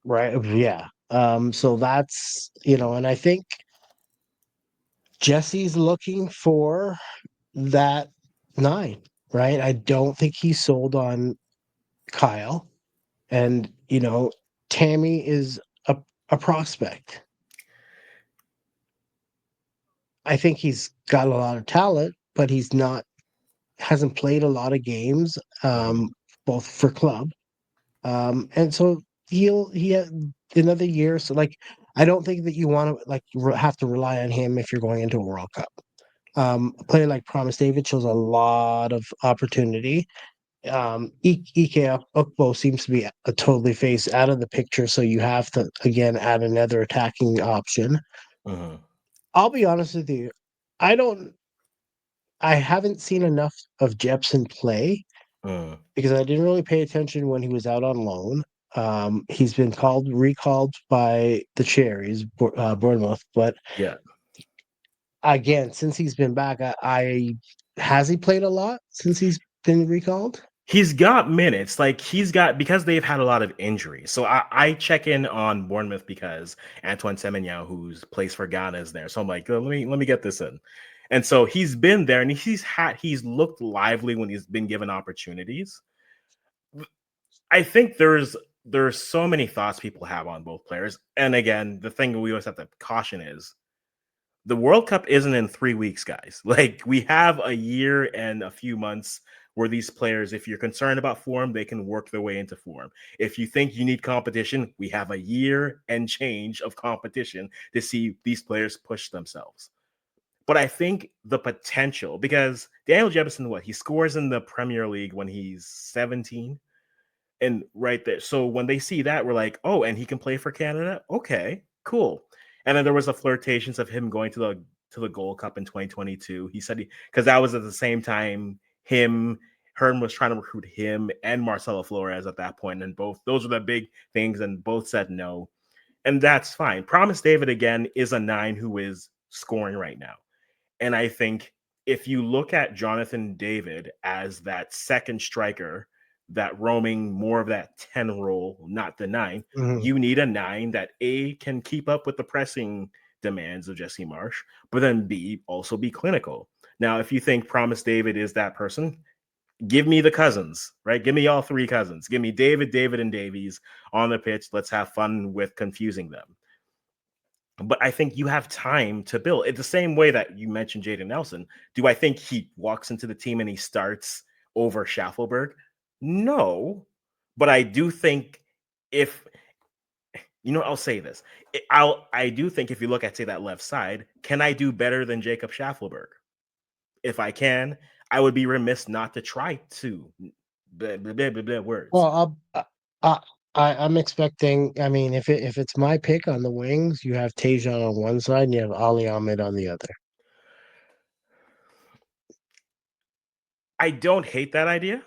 Right. Yeah. So that's, and I think Jesse's looking for that nine, right? I don't think he's sold on Kyle. And, Tammy is a prospect. I think he's got a lot of talent, but hasn't played a lot of games, Mhm. both for club. And so he had another year. So like, I don't think that you want to have to rely on him if you're going into a World Cup. A player like Promise David shows a lot of opportunity. Ike Ukbo seems to be a totally phased out of the picture, so you have to again add another attacking option. Mhm. I'll be honest with you, I don't, I haven't seen enough of Jepson play Mhm. because I didn't really pay attention when he was out on loan. He's been recalled by the Cherries, Bournemouth, but Yeah. again, since he's been back, has he played a lot since he's been recalled? He's got minutes. Like he's got because they've had a lot of injuries. So I check in on Bournemouth because Antoine Semenyo, who's plays for Ghana, is there. So I'm like, let me get this in. And so he's been there and he's looked lively when he's been given opportunities. I think there's so many thoughts people have on both players. And again, the thing we always have to caution is the World Cup isn't in 3 weeks, guys. Like we have a year and a few months where these players, if you're concerned about form, they can work their way into form. If you think you need competition, we have a year and change of competition to see these players push themselves. But I think the potential, because Daniel Jebbison, what he scores in the Premier League when he's 17, and right there. So when they see that, we're like, oh, and he can play for Canada. Okay, cool. And then there was a flirtations of him going to the Gold Cup in 2022. He said because that was at the same time him Hearn was trying to recruit him and Marcelo Flores at that point, and both those were the big things, and both said no, and that's fine. Promise David again is a nine who is scoring right now, and I think if you look at Jonathan David as that second striker, that roaming more of that 10 role, not the nine, Mhm. you need a nine that A can keep up with the pressing demands of Jesse Marsh, but then B also be clinical. Now, if you think Promise David is that person, give me the cousins, right? Give me all three cousins. Give me David, David, and Davies on the pitch. Let's have fun with confusing them. But I think you have time to build. It's the same way that you mentioned Jaden Nelson. Do I think he walks into the team and he starts over Schaffelberg? No. But I do think if I'll say this. I do think if you look at say that left side, can I do better than Jacob Schaffelberg? If I can, I would be remiss not to try to. Blah, blah, blah, blah, blah, words. Well, I'm expecting. I mean, if it's my pick on the wings, you have Tajon on one side and you have Ali Ahmed on the other. I don't hate that idea.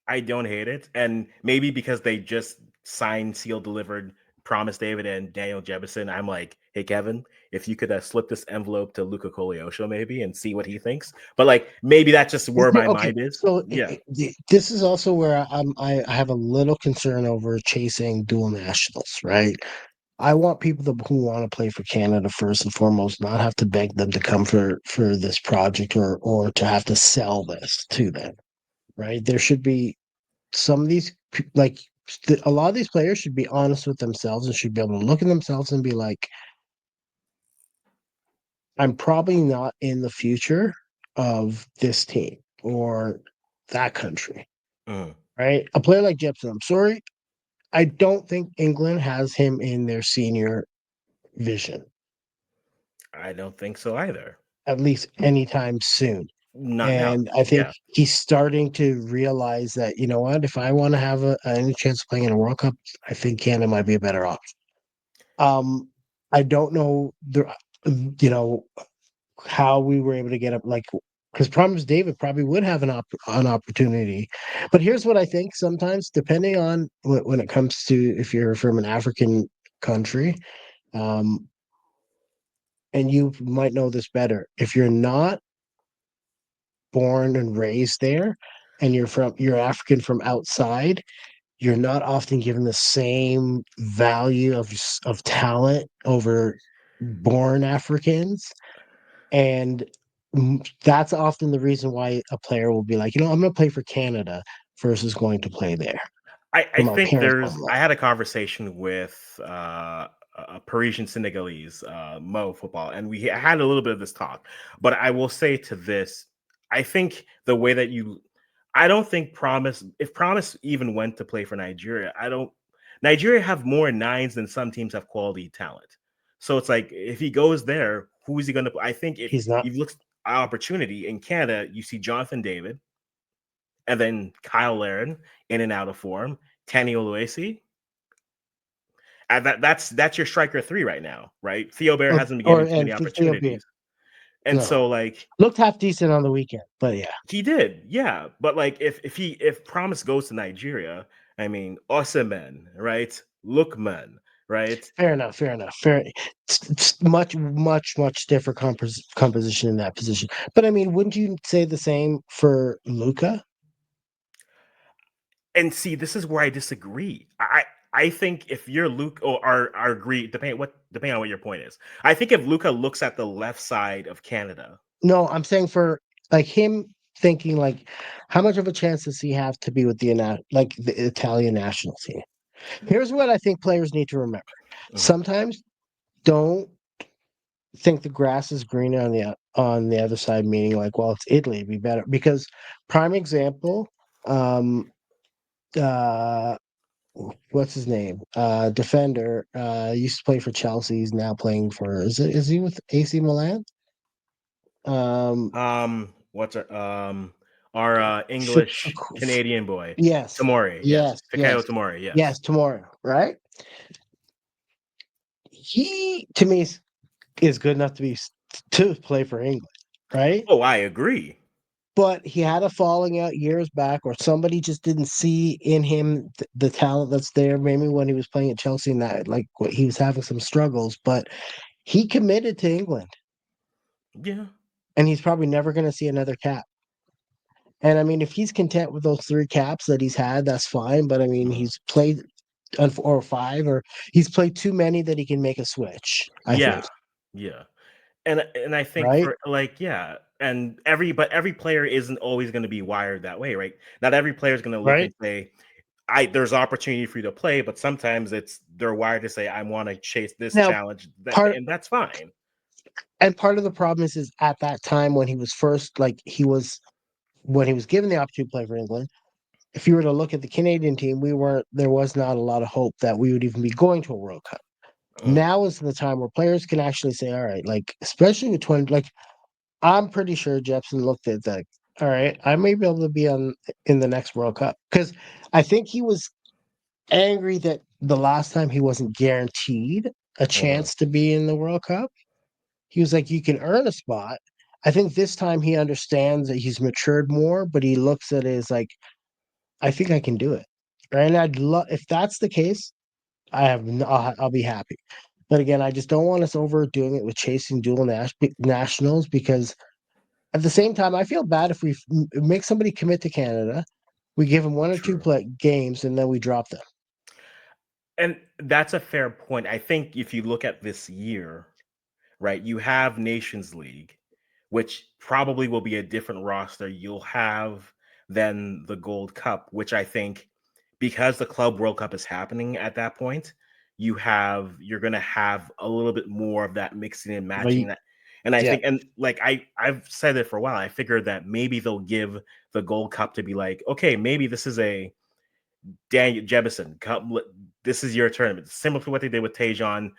I don't hate it. And maybe because they just signed, sealed, delivered, Promise David and Daniel Jebbison, I'm like, hey, Kevin, if you could slip this envelope to Luca Coliosho maybe and see what he thinks. But like, maybe that's just where my Okay, mind is. so Yeah. this is also where I have a little concern over chasing dual nationals, right? I want people who want to play for Canada first and foremost, not have to beg them to come for this project or to have to sell this to them, right? There should be some of these a lot of these players should be honest with themselves and should be able to look at themselves and be like, I'm probably not in the future of this team or that country, Mm. right? A player like Jeppson, I'm sorry, I don't think England has him in their senior vision, I don't think so either. at least anytime soon. Not now. And I think Yeah. he's starting to realize that, you know what, if I want to have any chance of playing in a World Cup, I think Canada might be a better option. I don't know you know, how we were able to get up because Promise David probably would have an opportunity. But here's what I think sometimes, depending on when it comes to if you're from an African country, um, and you might know this better, if you're not born and raised there and you're African from outside, you're not often given the same value of talent over born Africans, and that's often the reason why a player will be like, I'm going to play for Canada versus going to play there. I Or my think parents want I had a conversation with a Parisian Senegalese, Mo football, and we had a little bit of this talk. But I will say to this, I think the way that I don't think Promise, if Promise even went to play for Nigeria, Nigeria have more nines than some teams have quality talent. So it's like, if he goes there, who is he going to? I think if he's not. you look at opportunity in Canada, you see Jonathan David, and then Kyle Larin in and out of form, Tani Oluwasi. And that's your striker three right now, right? Theo Bear hasn't been Or getting too and many Theo Beer. opportunities. And No, so like looked half decent on the weekend, but yeah, he did, yeah. But like if Promise goes to Nigeria, I mean Osimhen, right? Lookman, right? fair enough, fair enough, fair. It's much different composition in that position. But I mean, wouldn't you say the same for Luca? And see, this is where I disagree. I think if you're Luke or are agree, depending on what your point is. I think if Luca looks at the left side of Canada. No, I'm saying for like him thinking like, how much of a chance does he have to be with like the Italian national team? Here's what I think players need to remember. Mhm. Sometimes don't think the grass is greener on the other side, meaning like, well, it's Italy, it'd be better. Because prime example, um uh what's his name? Defender, used to play for Chelsea, he's now playing for is he with AC Milan? Um What's our English Canadian boy, Yes, Tamori, yes, yes, Fikayo yes, Tamori, yes. yes, tomorrow, right? He to me is good enough to play for England, right? Oh, I agree. But he had a falling out years back, or somebody just didn't see in him the talent that's there. Maybe when he was playing at Chelsea, and that like he was having some struggles, but he committed to England, Yeah, and he's probably never going to see another cap. And I mean, if he's content with those 3 caps that he's had, that's fine. But I mean, mhm. he's played or 5, or he's played too many that he can make a switch. I Yeah, think, yeah. And I think right? for like, yeah, and every player isn't always going to be wired that way, right? Not every player is going to look and Right say, I there's opportunity for you to play, but sometimes they're wired to say, I want to chase this now, challenge, part and that's fine. part of the problem is at that time when he was first like when he was given the opportunity to play for England. If you were to look at the Canadian team, there was not a lot of hope that we would even be going to a World Cup. Mm, Now is the time where players can actually say, all right, like especially with 20, like I'm pretty sure Jeppson looked at that. All right, I may be able to be on in the next World Cup because I think he was angry that the last time he wasn't guaranteed a mhm. chance to be in the World Cup. He was like, you can earn a spot. I think this time he understands that he's matured more, but he looks at it as like, I think I can do it. Right? And I'd love if that's the case. I'll be happy. But again, I just don't want us overdoing it with chasing nationals because at the same time, I feel bad if we make somebody commit to Canada, we give them 1 or 2 True. games, and then we drop them. And that's a fair point. I think if you look at this year, right, you have Nations League, which probably will be a different roster you'll have than the Gold Cup, which I think because the Club World Cup is happening at that point, you're going to have a little bit more of that mixing and But matching that. And I yeah, think, and like I've said it for a while, I figured that maybe they'll give the Gold Cup to be like, okay, maybe this is a Daniel Jebbison, this is your tournament, similar to what they did with Tejan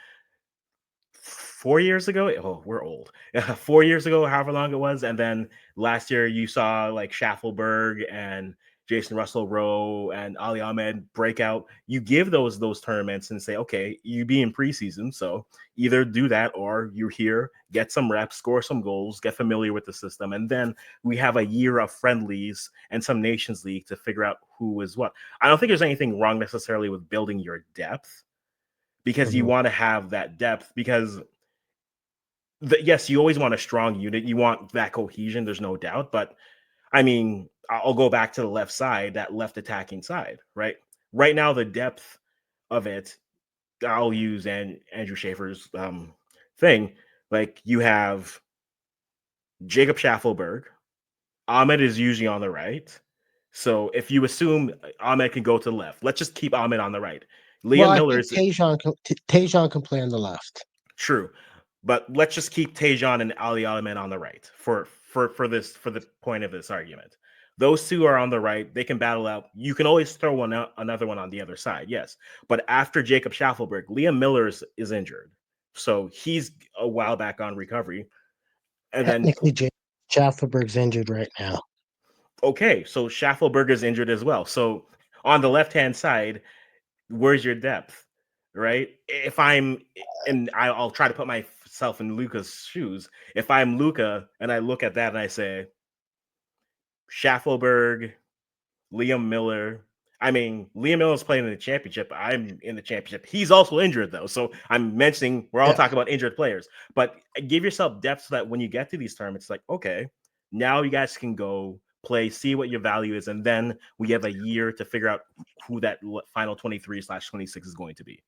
4 years ago. Oh, we're old. 4 years ago, however long it was, and then last year you saw like Schaffelberg and Jason Russell Rowe and Ali Ahmed break out. You give those tournaments and say, okay, you be in preseason, so either do that or you're here, get some reps, score some goals, get familiar with the system, and then we have a year of friendlies and some Nations League to figure out who is what. I don't think there's anything wrong necessarily with building your depth because you mhm. want to have that depth because yes, you always want a strong unit. You want that cohesion. There's no doubt. But I mean, I'll go back to the left side, that left attacking side, right? right now the depth of it, I'll use Andrew Schaefer's thing. Like you have Jacob Schaffelberg. Ahmed is usually on the right. So if you assume Ahmed can go to the left, let's just keep Ahmed on the right. Well, Liam I Miller think is Tajon can play on the left. true, but let's just keep Tejan and Ali Ahmed on the right for the point of this argument. Those two are on the right. They can battle out. You can always throw one out, another one on the other side, yes. But after Jacob Schaffelberg, Liam Miller is injured, so he's a while back on recovery. And then Technically, Jay Schaffelberg's injured right now. okay, so Schaffelberg is injured as well. So on the left hand side, where's your depth, right? If I'm, and I'll try to put myself in Luca's shoes. If I'm Luca and I look at that and I say, Schaffelberg, Liam Miller. I mean, Liam Miller's playing in the championship. I'm in the championship. He's also injured though, so I'm mentioning we're all Yeah, talking about injured players. But give yourself depth so that when you get to these tournaments, like okay, now you guys can go play, see what your value is, and then we have a year to figure out who that final 23/26 is going to be.